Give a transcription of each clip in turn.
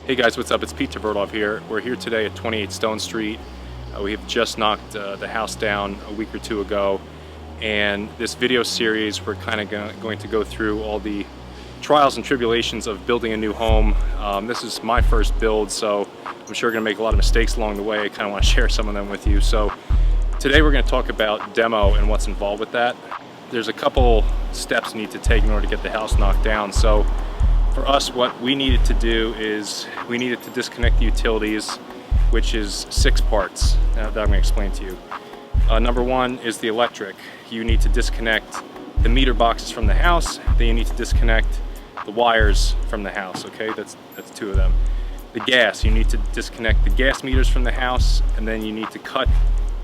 Hey guys, what's up? It's Tverdov here. We're here today at 28 Stone Street. We have just knocked the house down a week or two ago, and this video series we're kind of going to go through all the trials and tribulations of building a new home. This is my first build, so I'm sure we're going to make a lot of mistakes along the way. I kind of want to share some of them with you. So today we're going to talk about demo and what's involved with that. There's a couple steps you need to take in order to get the house knocked down. So for us, what we needed to do is we needed to disconnect the utilities, which is 6 parts that I'm going to explain to you. Number one is the electric. You need to disconnect the meter boxes from the house, then you need to disconnect the wires from the house, okay? That's 2 of them. The gas, you need to disconnect the gas meters from the house, and then you need to cut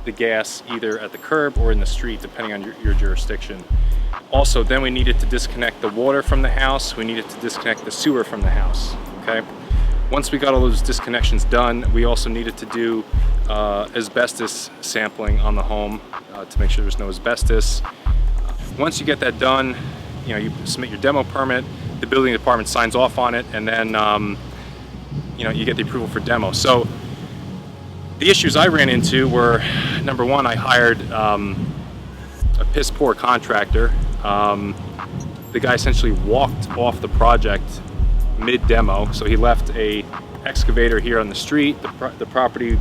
the gas either at the curb or in the street, depending on your jurisdiction. Also, then we needed to disconnect the water from the house. We needed to disconnect the sewer from the house, okay? Once we got all those disconnections done, we also needed to do asbestos sampling on the home to make sure there's no asbestos. Once you get that done, you submit your demo permit, the building department signs off on it, and then you get the approval for demo. So the issues I ran into were, number one, I hired a piss poor contractor. The guy essentially walked off the project mid-demo, so he left a excavator here on the street. The property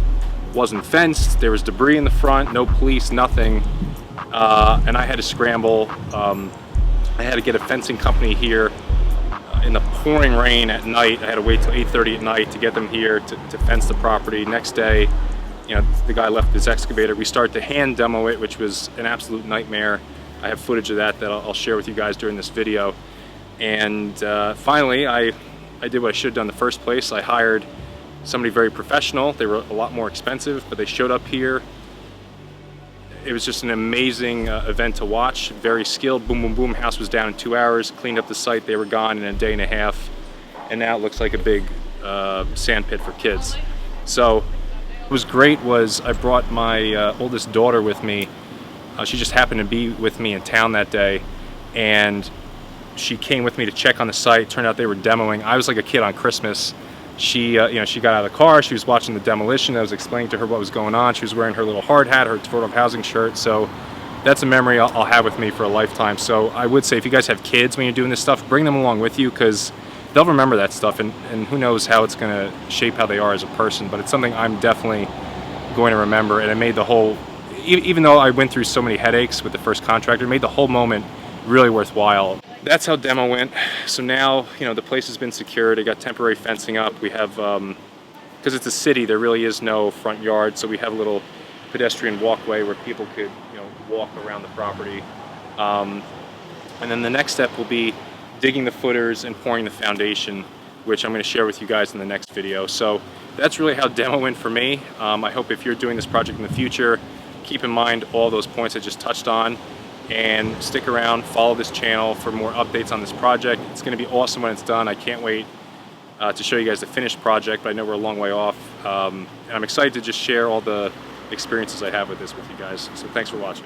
wasn't fenced, there was debris in the front, no police, nothing, and I had to scramble. I had to get a fencing company here in the pouring rain at night. I had to wait till 8:30 at night to get them here to fence the property. Next day, the guy left his excavator. We started to hand demo it, which was an absolute nightmare. I have footage of that I'll share with you guys during this video. And finally, I did what I should have done in the first place. I hired somebody very professional. They were a lot more expensive, but they showed up here. It was just an amazing event to watch. Very skilled. Boom, boom, boom. House was down in 2 hours. Cleaned up the site. They were gone in a day and a half. And now it looks like a big sand pit for kids. So what was great was I brought my oldest daughter with me. She just happened to be with me in town that day, and she came with me to check on the site. Turned out they were demoing. I was like a kid on Christmas. She got out of the car. She was watching the demolition. I was explaining to her what was going on. She was wearing her little hard hat, her Tverdov housing shirt. So that's a memory I'll have with me for a lifetime. So I would say if you guys have kids when you're doing this stuff, bring them along with you, because they'll remember that stuff, and who knows how it's going to shape how they are as a person. But it's something I'm definitely going to remember, and it made the whole, even though I went through so many headaches with the first contractor, it made the whole moment really worthwhile. That's how demo went. So now, the place has been secured. I got temporary fencing up. We have, because it's a city, there really is no front yard, so we have a little pedestrian walkway where people could, walk around the property. And then the next step will be digging the footers and pouring the foundation, which I'm going to share with you guys in the next video. So that's really how demo went for me. I hope if you're doing this project in the future, keep in mind all those points I just touched on, and stick around, follow this channel for more updates on this project. It's going to be awesome when it's done. I can't wait to show you guys the finished project, but I know we're a long way off. And I'm excited to just share all the experiences I have with this with you guys. So thanks for watching.